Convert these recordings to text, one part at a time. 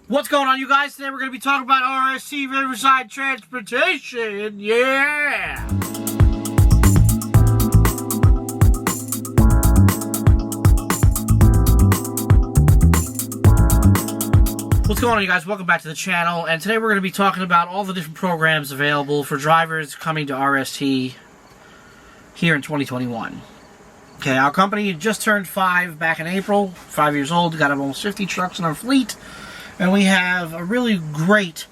What's going on, you guys? Today we're going to be talking about RST Riverside Transportation. Yeah! What's going on, you guys? Welcome back to the channel. And today we're going to be talking about all the different programs available for drivers coming to RST here in 2021. Okay, our company just turned 5 back in April. 5 years old. Got almost 50 trucks in our fleet. And we have a really great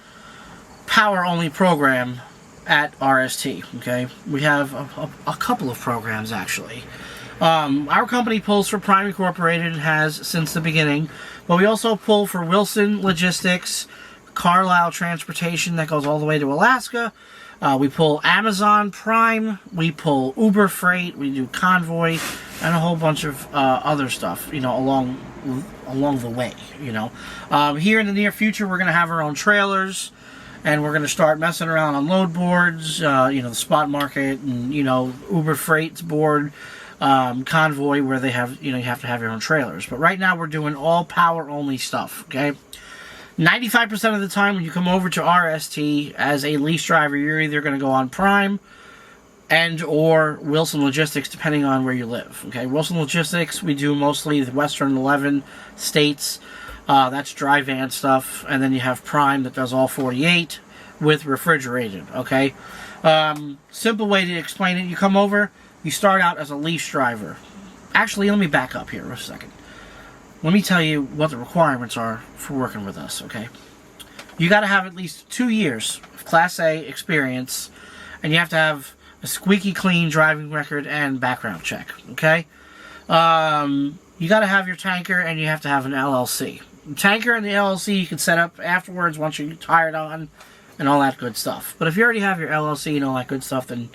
power-only program at RST, okay? We have a couple of programs, actually. Our company pulls for Prime Incorporated and has since the beginning, but we also pull for Wilson Logistics, Carlisle Transportation that goes all the way to Alaska. We pull Amazon Prime, we pull Uber Freight, we do Convoy, and a whole bunch of other stuff, you know, along the way, you know. Here in the near future, we're going to have our own trailers, and we're going to start messing around on load boards, you know, the spot market, and, you know, Uber Freight's board, Convoy, where they have, you know, you have to have your own trailers. But right now, we're doing all power-only stuff, okay? 95% of the time when you come over to RST as a lease driver, you're either going to go on Prime and or Wilson Logistics, depending on where you live. Okay, Wilson Logistics, we do mostly the Western 11 states. That's dry van stuff. And then you have Prime that does all 48 with refrigerated. Okay, simple way to explain it. You come over, you start out as a lease driver. Actually, let me back up here for a second. Let me tell you what the requirements are for working with us, okay? You got to have at least 2 years of Class A experience, and you have to have a squeaky clean driving record and background check, okay? You got to have your tanker, and you have to have an LLC. The tanker and the LLC you can set up afterwards once you're hired on, and all that good stuff. But if you already have your LLC and all that good stuff, then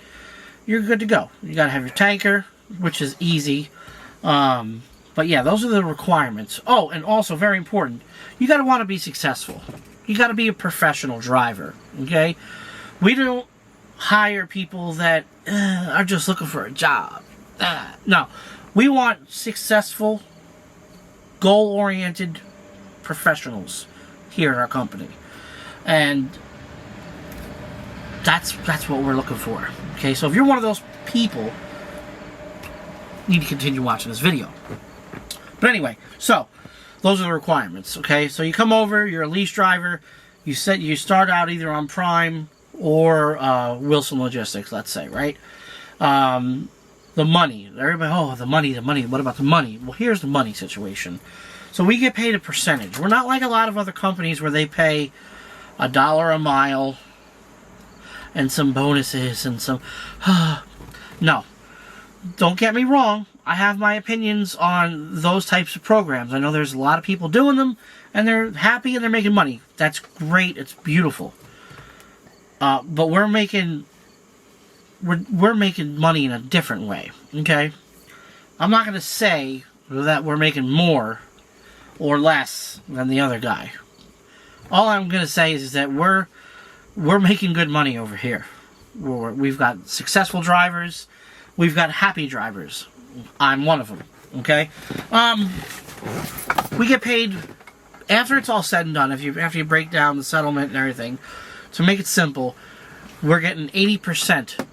you're good to go. You got to have your tanker, which is easy. But yeah, those are the requirements. Oh, and also, very important, you got to want to be successful. You got to be a professional driver, okay? We don't hire people that are just looking for a job. No, we want successful, goal-oriented professionals here at our company. And that's what we're looking for, okay? So if you're one of those people, you need to continue watching this video. But anyway, so those are the requirements, okay? So you come over, you're a lease driver, you start out either on Prime or Wilson Logistics, let's say, right? The money. Everybody, oh, the money. What about the money? Well, here's the money situation. So we get paid a percentage. We're not like a lot of other companies where they pay $1 a mile and some bonuses and some... No. Don't get me wrong. I have my opinions on those types of programs. I know there's a lot of people doing them, and they're happy and they're making money. That's great. It's beautiful. But we're making money in a different way. Okay, I'm not going to say that we're making more or less than the other guy. All I'm going to say is that we're making good money over here. We've got successful drivers. We've got happy drivers. I'm one of them, okay? We get paid, after it's all said and done, after you break down the settlement and everything, to make it simple, we're getting 80%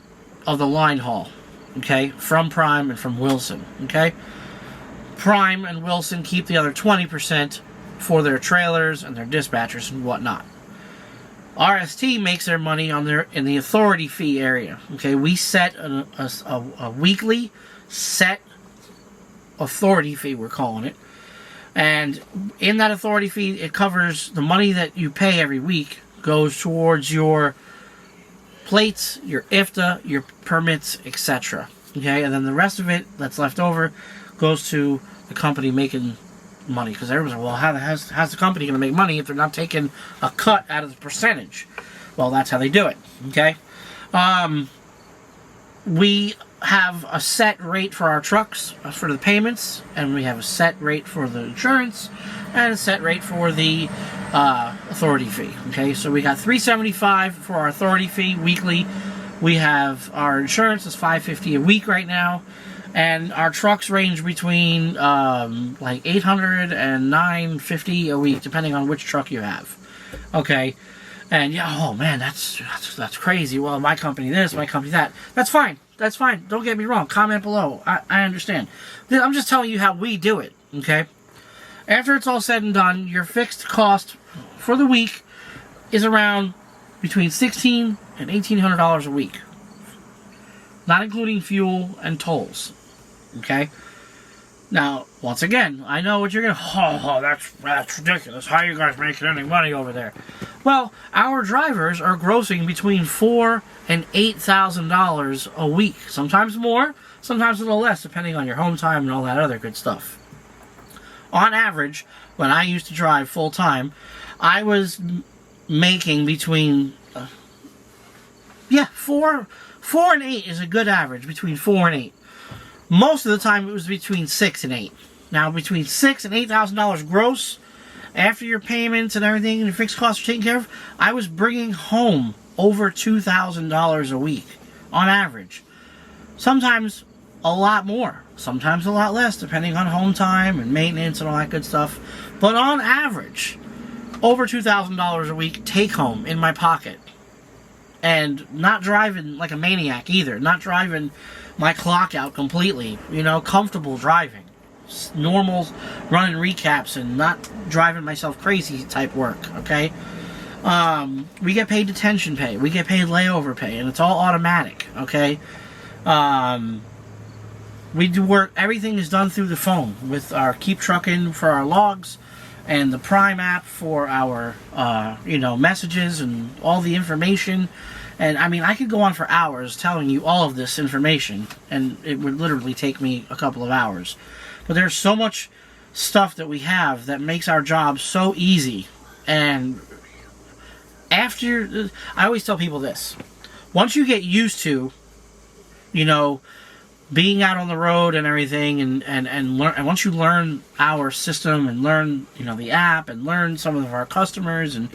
of the line haul, okay? From Prime and from Wilson, okay? Prime and Wilson keep the other 20% for their trailers and their dispatchers and whatnot. RST makes their money in the authority fee area. Okay, we set a weekly set authority fee, we're calling it. And in that authority fee, it covers the money that you pay every week goes towards your plates, your IFTA, your permits, etc. Okay, and then the rest of it that's left over goes to the company making money, because everyone's like, well, how's the company going to make money if they're not taking a cut out of the percentage? Well, that's how they do it, okay? We have a set rate for our trucks for the payments, and we have a set rate for the insurance, and a set rate for the authority fee, okay? So we got $375 for our authority fee weekly. We have our insurance is $550 a week right now, And our trucks range between like $800 and $950 a week, depending on which truck you have. Okay, and yeah, oh man, that's crazy. Well, my company this, my company that. That's fine. That's fine. Don't get me wrong. Comment below. I understand. I'm just telling you how we do it. Okay. After it's all said and done, your fixed cost for the week is around between $1,600 and $1,800 a week, not including fuel and tolls. Okay. Now, once again, I know what you're gonna. Oh, that's ridiculous. How are you guys making any money over there? Well, our drivers are grossing between $4,000 and $8,000 a week. Sometimes more, sometimes a little less, depending on your home time and all that other good stuff. On average, when I used to drive full time, I was making between four and eight is a good average, between 4 and 8. Most of the time, it was between 6 and 8. Now, between $6,000 and $8,000 gross, after your payments and everything, and your fixed costs are taken care of, I was bringing home over $2,000 a week, on average. Sometimes a lot more, sometimes a lot less, depending on home time and maintenance and all that good stuff. But on average, over $2,000 a week take home in my pocket. And not driving like a maniac either. Not driving my clock out completely. You know, comfortable driving. Normal running recaps and not driving myself crazy type work, okay? We get paid detention pay. We get paid layover pay. And it's all automatic, okay? We do work. Everything is done through the phone with our Keep Truckin' for our logs and the Prime app for our, messages and all the information. And, I mean, I could go on for hours telling you all of this information, and it would literally take me a couple of hours. But there's so much stuff that we have that makes our job so easy. And after, I always tell people this. Once you get used to, being out on the road and everything, and once you learn our system and learn, the app and learn some of our customers and,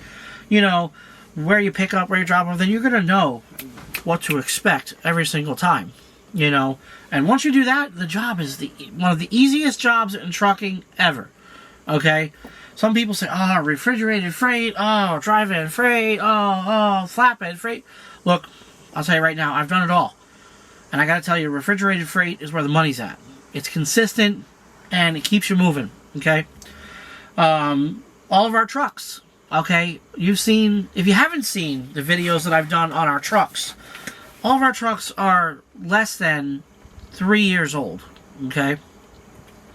where you pick up, where you drop off, then you're going to know what to expect every single time, And once you do that, the job is one of the easiest jobs in trucking ever, okay? Some people say, oh, refrigerated freight, oh, dry-van freight, oh, flatbed freight. Look, I'll tell you right now, I've done it all. And I got to tell you, refrigerated freight is where the money's at. It's consistent, and it keeps you moving, okay? All of our trucks, okay? If you haven't seen the videos that I've done on our trucks, all of our trucks are less than 3 years old, okay?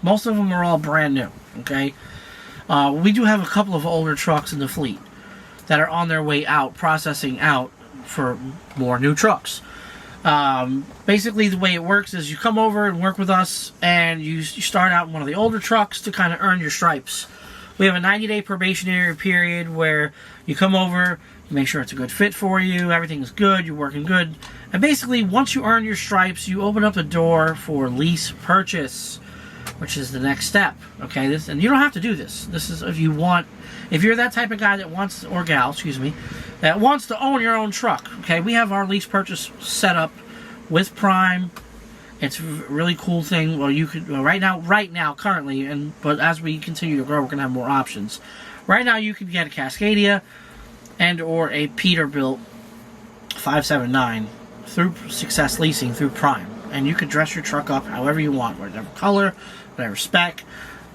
Most of them are all brand new, okay? We do have a couple of older trucks in the fleet that are on their way out, processing out for more new trucks. Basically, the way it works is you come over and work with us, and you start out in one of the older trucks to kind of earn your stripes. We have a 90-day probationary period where you come over, you make sure it's a good fit for you, everything is good, you're working good. And basically, once you earn your stripes, you open up the door for lease purchase, which is the next step. Okay, and you don't have to do this. This is if you're that type of guy that wants, or gal, that wants to own your own truck. Okay, we have our lease purchase set up with Prime. It's a really cool thing. Well, you could right now, currently, but as we continue to grow, we're gonna have more options. Right now, you can get a Cascadia and or a Peterbilt 579 through Success Leasing through Prime, and you could dress your truck up however you want, whatever color, whatever spec,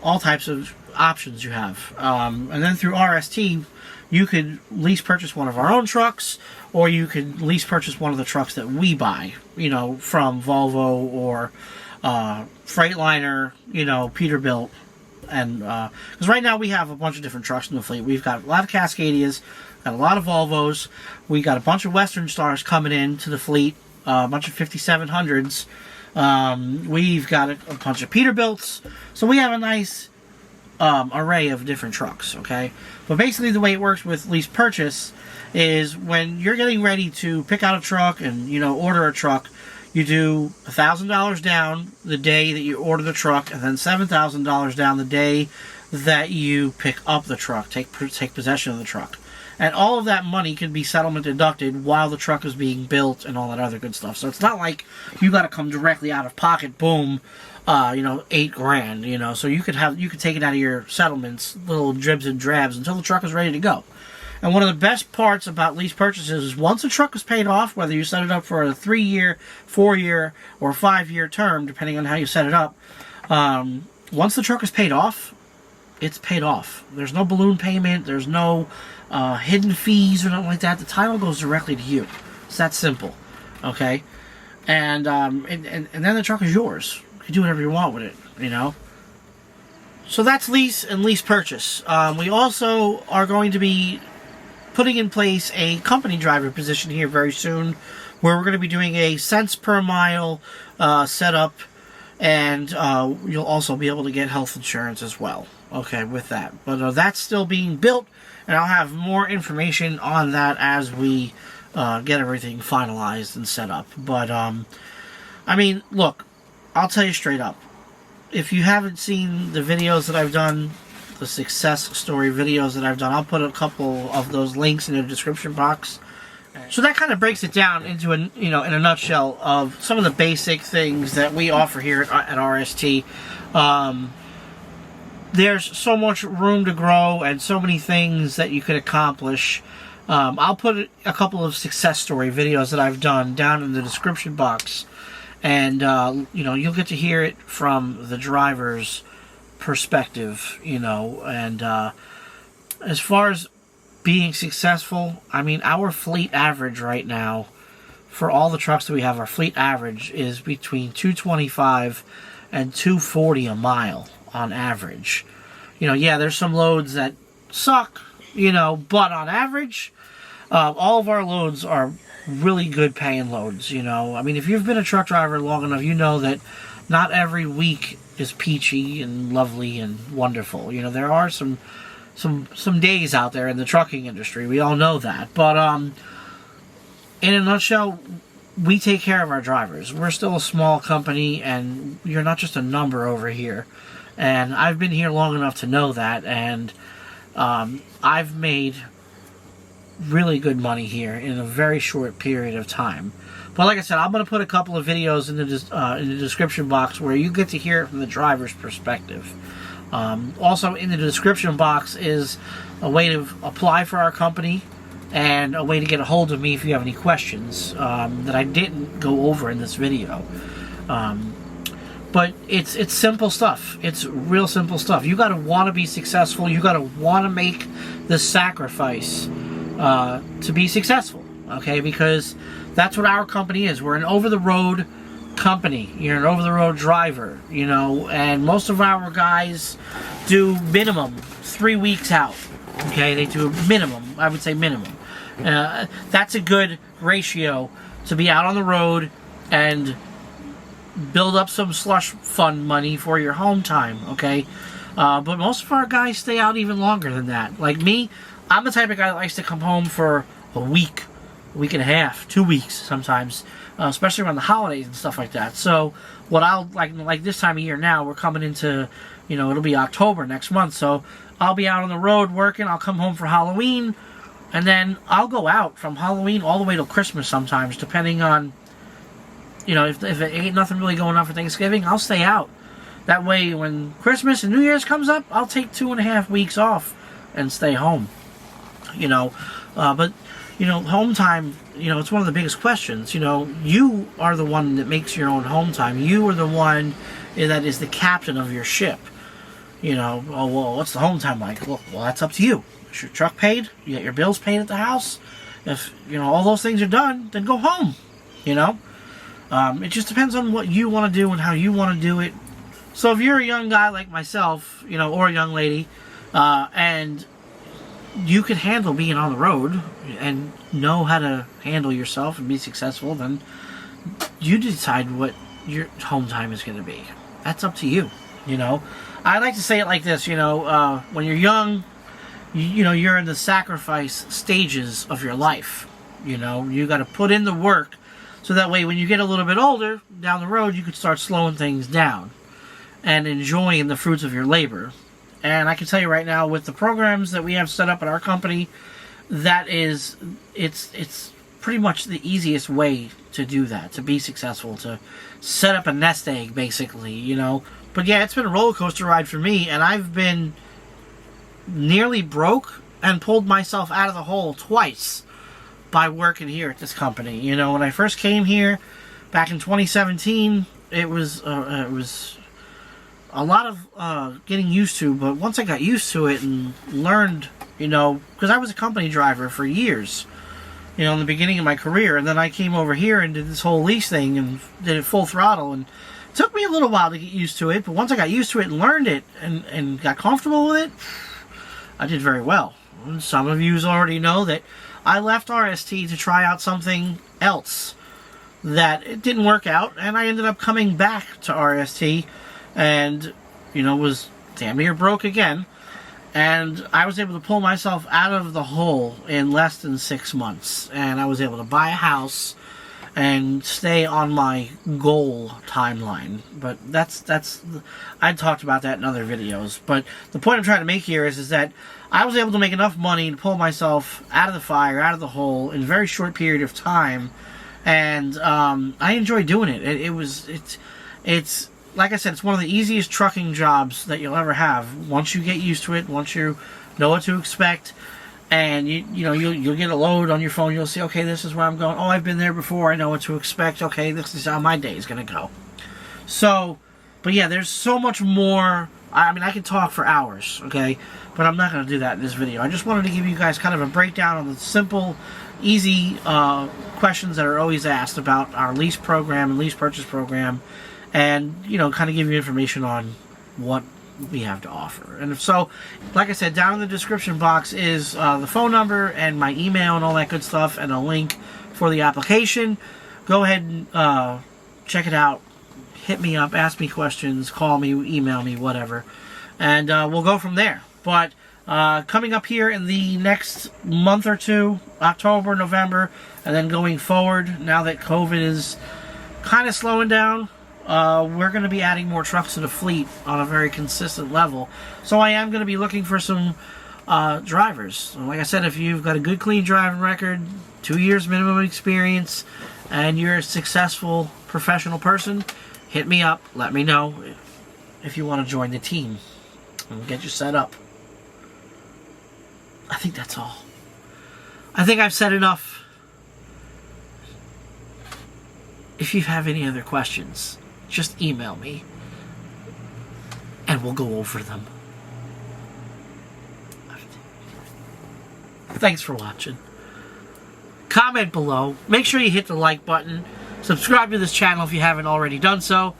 all types of options you have. And then through RST, you could lease purchase one of our own trucks, or you could lease purchase one of the trucks that we buy, from Volvo or Freightliner, Peterbilt. And because right now we have a bunch of different trucks in the fleet. We've got a lot of Cascadias, got a lot of Volvos, we got a bunch of Western Stars coming into the fleet, a bunch of 5700s. We've got a bunch of Peterbilts, so we have a nice array of different trucks, okay? But basically the way it works with lease purchase is when you're getting ready to pick out a truck and, order a truck, you do $1,000 down the day that you order the truck, and then $7,000 down the day that you pick up the truck, take possession of the truck. And all of that money can be settlement deducted while the truck is being built and all that other good stuff. So it's not like you got to come directly out of pocket, boom, $8,000, So you could take it out of your settlements, little dribs and drabs, until the truck is ready to go. And one of the best parts about lease purchases is once the truck is paid off, whether you set it up for a 3-year, 4-year, or 5-year term, depending on how you set it up, once the truck is paid off, it's paid off. There's no balloon payment. There's no hidden fees or nothing like that. The title goes directly to you. It's that simple, okay? And then the truck is yours. You can do whatever you want with it, So that's lease and lease purchase. We also are going to be putting in place a company driver position here very soon, where we're going to be doing a cents per mile setup, and you'll also be able to get health insurance as well. Okay, with that. But that's still being built, and I'll have more information on that as we get everything finalized and set up. But, I mean, look, I'll tell you straight up. If you haven't seen the videos that I've done, the success story videos that I've done, I'll put a couple of those links in the description box. So that kind of breaks it down into in a nutshell of some of the basic things that we offer here at RST. There's so much room to grow and so many things that you could accomplish. I'll put a couple of success story videos that I've done down in the description box, and you'll get to hear it from the driver's perspective, and as far as being successful, I mean, our fleet average right now for all the trucks that we have, our fleet average is between $225 and $240 a mile on average. Yeah, there's some loads that suck, but on average, all of our loads are really good paying loads, I mean, if you've been a truck driver long enough, you know that not every week is peachy and lovely and wonderful. There are some days out there in the trucking industry. We all know that. But in a nutshell, we take care of our drivers. We're still a small company, and you're not just a number over here. And I've been here long enough to know that, and I've made really good money here in a very short period of time. But like I said, I'm going to put a couple of videos in the description box where you get to hear it from the driver's perspective. Also in the description box is a way to apply for our company and a way to get a hold of me if you have any questions that I didn't go over in this video. But it's simple stuff. It's real simple stuff. You got to want to be successful. You got to want to make the sacrifice to be successful. Okay, because that's what our company is. We're an over-the-road company. You're an over-the-road driver, and most of our guys do minimum 3 weeks out. Okay, they do minimum. I would say minimum. That's a good ratio to be out on the road and build up some slush fund money for your home time. Okay, but most of our guys stay out even longer than that. Like me, I'm the type of guy that likes to come home for a week and a half, 2 weeks sometimes, especially around the holidays and stuff like that. So what I'll like this time of year now, we're coming into, it'll be October next month, so I'll be out on the road working. I'll come home for Halloween, and then I'll go out from Halloween all the way till Christmas sometimes, depending on, if it ain't nothing really going on for Thanksgiving, I'll stay out. That way when Christmas and New Year's comes up, I'll take 2.5 weeks off and stay home. But home time, it's one of the biggest questions. You are the one that makes your own home time. You are the one that is the captain of your ship. Oh, well, what's the home time like? Well, that's up to you. Is your truck paid? You got your bills paid at the house? If, all those things are done, then go home. It just depends on what you want to do and how you want to do it. So if you're a young guy like myself, or a young lady, and you can handle being on the road and know how to handle yourself and be successful, then you decide what your home time is going to be. That's up to you. I like to say it like this, when you're young, you're in the sacrifice stages of your life. You got to put in the work, so that way when you get a little bit older down the road, you could start slowing things down and enjoying the fruits of your labor. And I can tell you right now, with the programs that we have set up at our company, it's pretty much the easiest way to do that, to be successful, to set up a nest egg, basically, you know. But yeah, it's been a roller coaster ride for me, and I've been nearly broke and pulled myself out of the hole twice by working here at this company. You know, when I first came here back in 2017, it was a lot of getting used to, but once I got used to it and learned, you know, because I was a company driver for years, you know, in the beginning of my career, and then I came over here and did this whole lease thing and did it full throttle, and it took me a little while to get used to it, but once I got used to it and learned it and got comfortable with it, I did very well. And some of you already know that I left RST to try out something else that it didn't work out, and I ended up coming back to RST and, you know, was damn near broke again. And I was able to pull myself out of the hole in less than 6 months. And I was able to buy a house and stay on my goal timeline. But I talked about that in other videos. But the point I'm trying to make here is that I was able to make enough money to pull myself out of the fire, out of the hole, in a very short period of time. And I enjoy doing it. It's like I said, it's one of the easiest trucking jobs that you'll ever have. Once you get used to it, once you know what to expect, and you'll get a load on your phone. You'll see, okay, this is where I'm going. Oh, I've been there before. I know what to expect. Okay, this is how my day is going to go. So, but yeah, there's so much more. I mean, I could talk for hours, okay, but I'm not going to do that in this video. I just wanted to give you guys kind of a breakdown on the simple, easy questions that are always asked about our lease program and lease purchase program. And, you know, kind of give you information on what we have to offer. And so, like I said, down in the description box is the phone number and my email and all that good stuff, and a link for the application. Go ahead and check it out. Hit me up, ask me questions, call me, email me, whatever. And we'll go from there. But coming up here in the next month or two, October, November, and then going forward, now that COVID is kind of slowing down, we're going to be adding more trucks to the fleet on a very consistent level. So I am going to be looking for some drivers. Like I said, if you've got a good, clean driving record, 2 years minimum experience, and you're a successful professional person, hit me up. Let me know if you want to join the team. And we'll get you set up. I think that's all. I think I've said enough. If you have any other questions, just email me, and we'll go over them. Thanks for watching. Comment below. Make sure you hit the like button. Subscribe to this channel if you haven't already done so.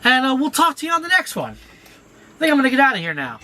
And we'll talk to you on the next one. I think I'm going to get out of here now.